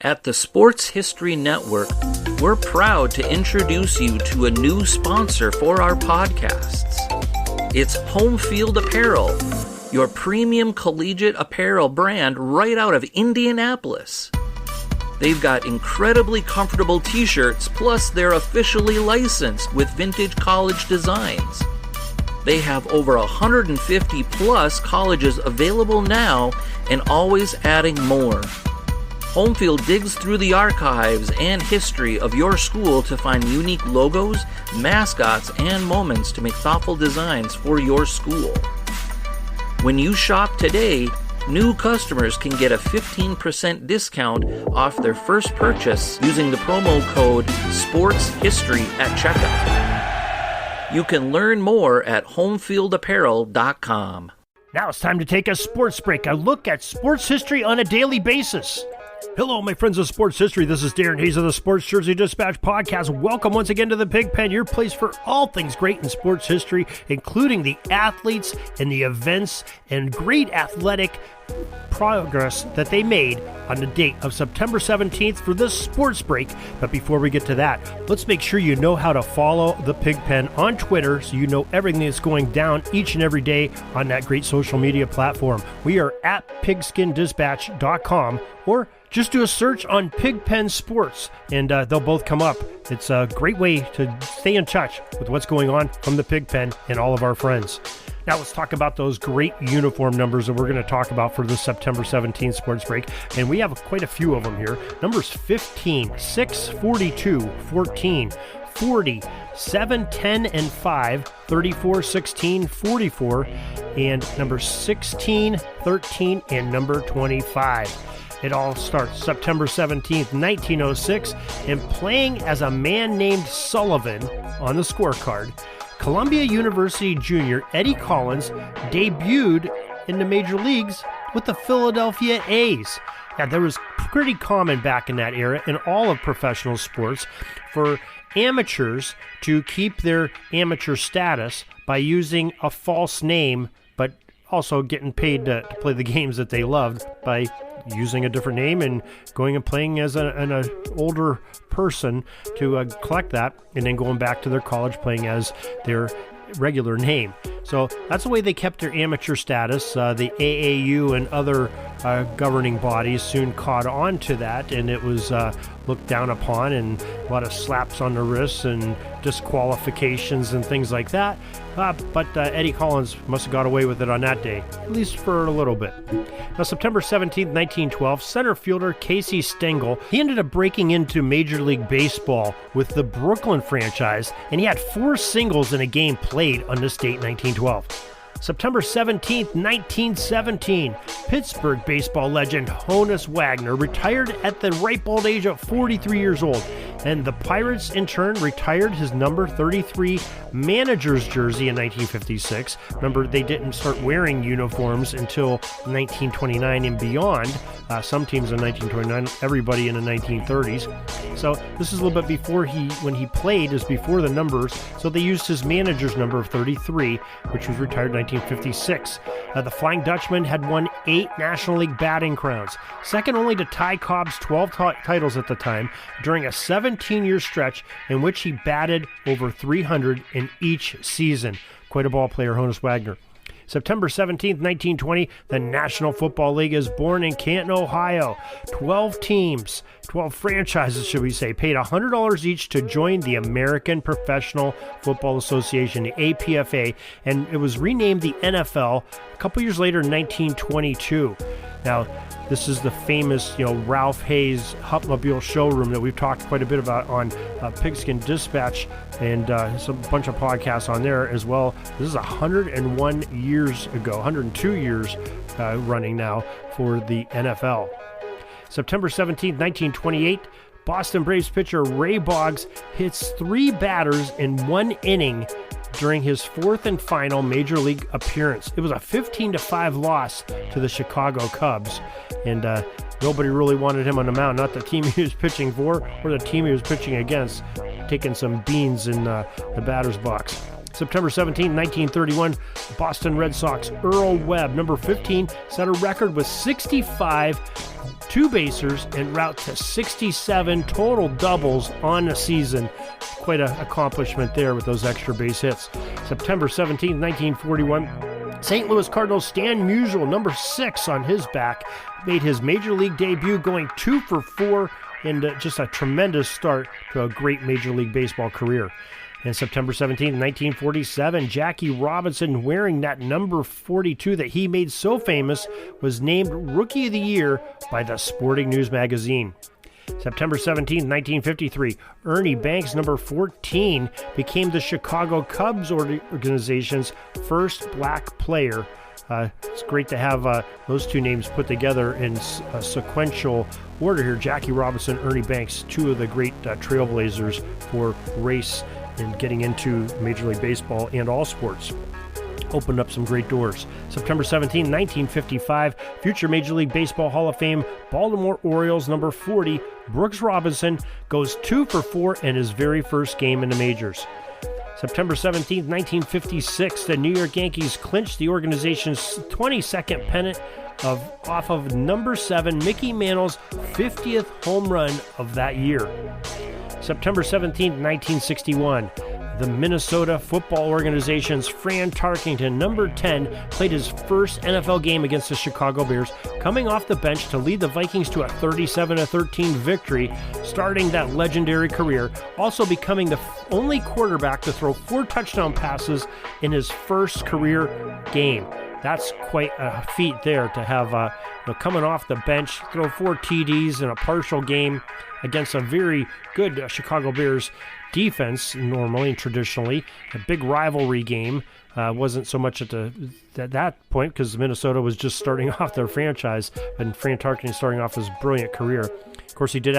At the Sports History Network, we're proud to introduce you to a new sponsor for our podcasts. It's Home Field Apparel, your premium collegiate apparel brand right out of Indianapolis. They've got incredibly comfortable t-shirts, plus they're officially licensed with vintage college designs. They have over 150 plus colleges available now and always adding more. Homefield digs through the archives and history of your school to find unique logos, mascots, and moments to make thoughtful designs for your school. When you shop today, new customers can get a 15% discount off their first purchase using the promo code SPORTSHISTORY at checkout. You can learn more at homefieldapparel.com. Now it's time to take a sports break, a look at sports history on a daily basis. Hello, my friends of sports history. This is Darren Hayes of the Sports Jersey Dispatch podcast. Welcome once again to the Pig Pen, your place for all things great in sports history, including the athletes and the events and great athletic progress that they made on the date of September 17th for this sports break. But before we get to that, let's make sure you know how to follow the Pig Pen on Twitter so you know everything that's going down each and every day on that great social media platform. We are at pigskindispatch.com, or just do a search on Pigpen Sports, and they'll both come up. It's a great way to stay in touch with what's going on from the Pigpen and all of our friends. Now let's talk about those great uniform numbers that we're going to talk about for this September 17th sports break, and we have quite a few of them here. Numbers 15, 6, 42, 14, 40, 7, 10, and 5, 34, 16, 44, and number 16, 13, and number 25. It all starts September 17th, 1906, and playing as a man named Sullivan on the scorecard, Columbia University junior Eddie Collins debuted in the major leagues with the Philadelphia A's. Now, that was pretty common back in that era in all of professional sports for amateurs to keep their amateur status by using a false name, but also getting paid to play the games that they loved by using a different name and going and playing as an older person to collect that, and then going back to their college playing as their regular name. So that's the way they kept their amateur status. The AAU and other governing bodies soon caught on to that, and it was looked down upon, and a lot of slaps on the wrists and disqualifications and things like that. But Eddie Collins must have got away with it on that day, at least for a little bit. Now, September 17th, 1912, center fielder Casey Stengel, he ended up breaking into Major League Baseball with the Brooklyn franchise, and he had 4 singles in a game played on this date, 1912. September 17th, 1917, Pittsburgh baseball legend Honus Wagner retired at the ripe old age of 43 years old, and the Pirates in turn retired his number 33 manager's jersey in 1956. Remember, they didn't start wearing uniforms until 1929 and beyond. Some teams in 1929, everybody in the 1930s. So this is a little bit before when he played, is before the numbers. So they used his manager's number of 33, which was retired in 1956. The Flying Dutchman had won 8 National League batting crowns, second only to Ty Cobb's 12 titles at the time, during a 17-year stretch in which he batted over 300 in each season. Quite a ball player, Honus Wagner. September 17th, 1920, the National Football League is born in Canton, Ohio. 12 teams, 12 franchises, should we say, paid $100 each to join the American Professional Football Association, the APFA, and it was renamed the NFL a couple years later in 1922. Now, this is the famous, Ralph Hayes Hupmobile showroom that we've talked quite a bit about on Pigskin Dispatch and some bunch of podcasts on there as well. This is 101 years ago, 102 years running now for the NFL. September 17th, 1928, Boston Braves pitcher Ray Boggs hits 3 batters in 1 inning during his 4th and final Major League appearance. It was a 15-5 loss to the Chicago Cubs, and nobody really wanted him on the mound, not the team he was pitching for or the team he was pitching against, taking some beans in the batter's box. September 17, 1931, Boston Red Sox Earl Webb, number 15, set a record with 65 2 basers, en route to 67 total doubles on the season. Quite an accomplishment there with those extra base hits. September 17, 1941, St. Louis Cardinals Stan Musial, number 6 on his back, made his Major League debut going 2 for 4 in just a tremendous start to a great Major League Baseball career. And September 17, 1947, Jackie Robinson, wearing that number 42 that he made so famous, was named Rookie of the Year by the Sporting News magazine. September 17, 1953, Ernie Banks, number 14, became the Chicago Cubs organization's first black player. It's great to have those two names put together in sequential order here. Jackie Robinson, Ernie Banks, two of the great trailblazers for race and getting into Major League Baseball and all sports. Opened up some great doors. September 17, 1955, future Major League Baseball Hall of Fame Baltimore Orioles number 40, Brooks Robinson, goes 2 for 4 in his very first game in the majors. September 17, 1956, the New York Yankees clinched the organization's 22nd pennant off of number 7, Mickey Mantle's 50th home run of that year. September 17, 1961, the Minnesota Football Organization's Fran Tarkenton, number 10, played his first NFL game against the Chicago Bears, coming off the bench to lead the Vikings to a 37-13 victory, starting that legendary career, also becoming the only quarterback to throw 4 touchdown passes in his first career game. That's quite a feat there to have coming off the bench, throw 4 TDs in a partial game against a very good Chicago Bears defense, normally and traditionally. A big rivalry game. Wasn't so much at that point because Minnesota was just starting off their franchise, and Fran Tarkenton starting off his brilliant career. Of course, he did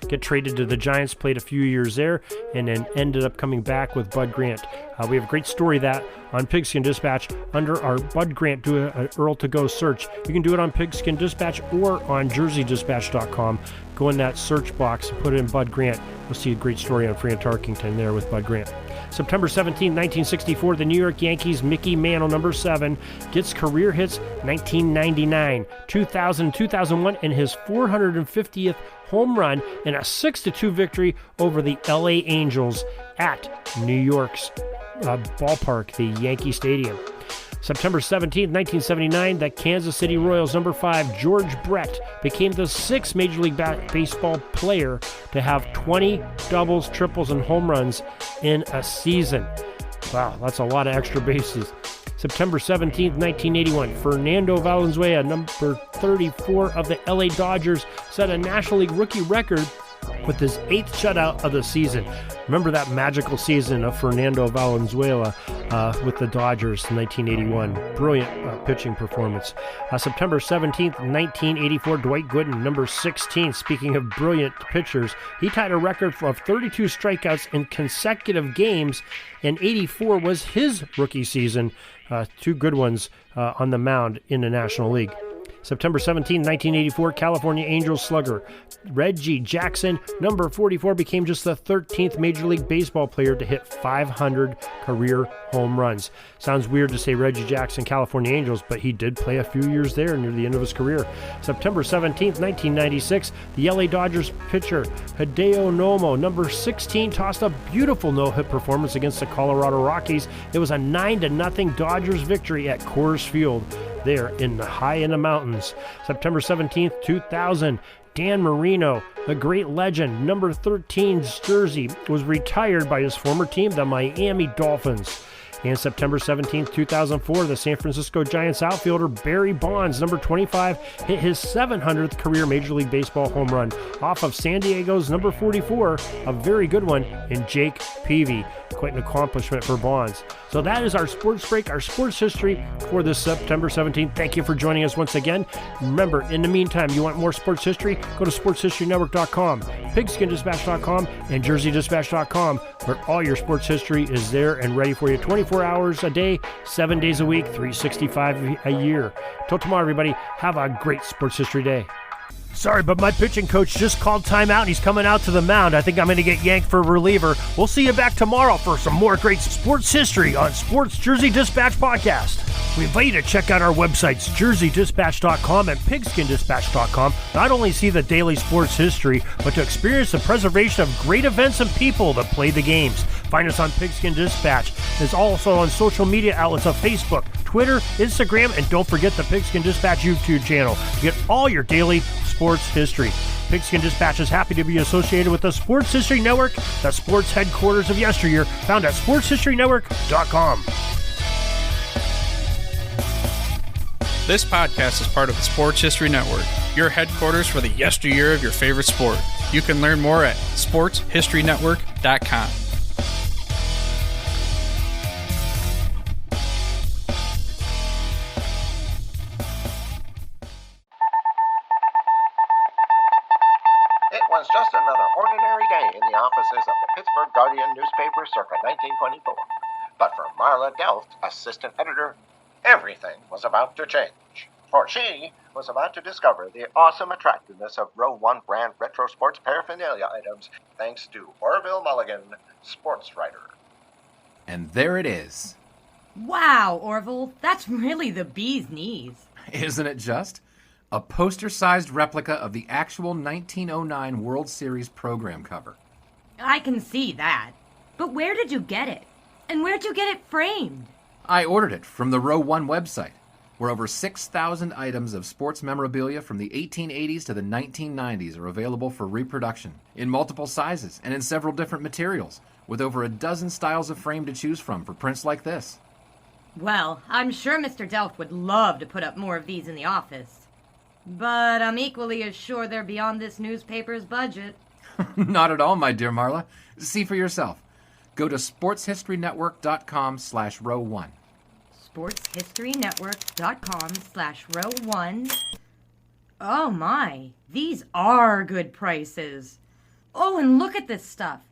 get traded to the Giants, played a few years there, and then ended up coming back with Bud Grant. We have a great story that on Pigskin Dispatch under our Bud Grant Do an Earl to Go search. You can do it on Pigskin Dispatch or on JerseyDispatch.com. Go in that search box and put in Bud Grant. You'll see a great story on Fran Tarkenton there with Bud Grant. September 17, 1964, the New York Yankees' Mickey Mantle, number 7, gets career hits 1999, 2000, 2001, and his 450th home run in a 6-2 victory over the LA Angels at New York's ballpark, the Yankee Stadium. September 17, 1979, the Kansas City Royals number 5, George Brett, became the 6th Major League Baseball player to have 20 doubles, triples, and home runs in a season. Wow, that's a lot of extra bases. September 17, 1981, Fernando Valenzuela, number 34 of the LA Dodgers, set a National League rookie record with his 8th shutout of the season. Remember that magical season of Fernando Valenzuela with the Dodgers in 1981. Brilliant pitching performance. September 17th, 1984, Dwight Gooden, number 16. Speaking of brilliant pitchers, he tied a record of 32 strikeouts in consecutive games, and 84 was his rookie season. 2 good ones on the mound in the National League. September 17, 1984, California Angels slugger Reggie Jackson, number 44, became just the 13th Major League Baseball player to hit 500 career home runs. Sounds weird to say Reggie Jackson, California Angels, but he did play a few years there near the end of his career. September 17, 1996, the LA Dodgers pitcher Hideo Nomo, number 16, tossed a beautiful no-hit performance against the Colorado Rockies. It was a 9-0 Dodgers victory at Coors Field there in the mountains. September 17th, 2000, Dan Marino, the great legend, number 13's jersey, was retired by his former team, the Miami Dolphins. And September 17, 2004, the San Francisco Giants outfielder Barry Bonds, number 25, hit his 700th career Major League Baseball home run off of San Diego's number 44, a very good one, in Jake Peavy. Quite an accomplishment for Bonds. So that is our sports break, our sports history for this September 17th. Thank you for joining us once again. Remember, in the meantime, you want more sports history? Go to sportshistorynetwork.com, pigskindispatch.com, and jerseydispatch.com, where all your sports history is there and ready for you 24 hours a day, 7 days a week, 365 a year. Till tomorrow, everybody, have a great sports history day. Sorry, but my pitching coach just called timeout and he's coming out to the mound. I think I'm going to get yanked for a reliever. We'll see you back tomorrow for some more great sports history on Sports Jersey Dispatch Podcast. We invite you to check out our websites, jerseydispatch.com and pigskindispatch.com. Not only see the daily sports history, but to experience the preservation of great events and people that play the games. Find us on Pigskin Dispatch. It's also on social media outlets of Facebook, Twitter, Instagram, and don't forget the Pigskin Dispatch YouTube channel to get all your daily sports history. Pigskin Dispatch is happy to be associated with the Sports History Network, the sports headquarters of yesteryear, found at sportshistorynetwork.com. This podcast is part of the Sports History Network, your headquarters for the yesteryear of your favorite sport. You can learn more at sportshistorynetwork.com. It was just another ordinary day in the offices of the Pittsburgh Guardian newspaper circa 1924. But for Marla Delft, assistant editor, everything was about to change. For she was about to discover the awesome attractiveness of Row 1 brand retro sports paraphernalia items thanks to Orville Mulligan, sports writer. And there it is. Wow, Orville, that's really the bee's knees. Isn't it just? A poster-sized replica of the actual 1909 World Series program cover. I can see that. But where did you get it? And where'd you get it framed? I ordered it from the Row 1 website, where over 6,000 items of sports memorabilia from the 1880s to the 1990s are available for reproduction, in multiple sizes and in several different materials, with over a dozen styles of frame to choose from for prints like this. Well, I'm sure Mr. Delft would love to put up more of these in the office. But I'm equally as sure they're beyond this newspaper's budget. Not at all, my dear Marla. See for yourself. Go to sportshistorynetwork.com/row1. sportshistorynetwork.com/row1. Oh my, these are good prices. Oh, and look at this stuff.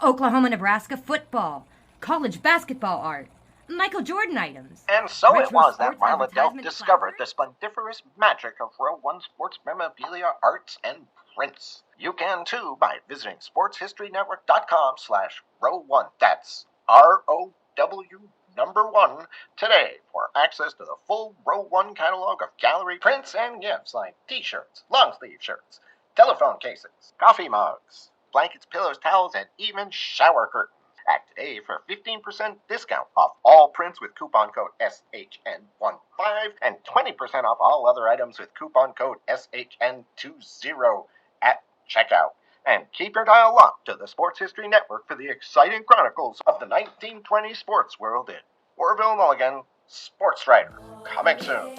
Oklahoma-Nebraska football, college basketball art, Michael Jordan items. And so retro it was that sports Marla Delft advertisement discovered the placards. splendiferous magic of Row 1 sports memorabilia, arts, and prints. You can too by visiting sportshistorynetwork.com/row1. That's ROW1 today for access to the full Row 1 catalog of gallery prints and gifts like t-shirts, long-sleeve shirts, telephone cases, coffee mugs, blankets, pillows, towels, and even shower curtains. Act today for 15% discount off all prints with coupon code SHN15 and 20% off all other items with coupon code SHN20 at checkout. And keep your dial locked to the Sports History Network for the exciting chronicles of the 1920 sports world in Orville Mulligan, sports writer. Coming soon.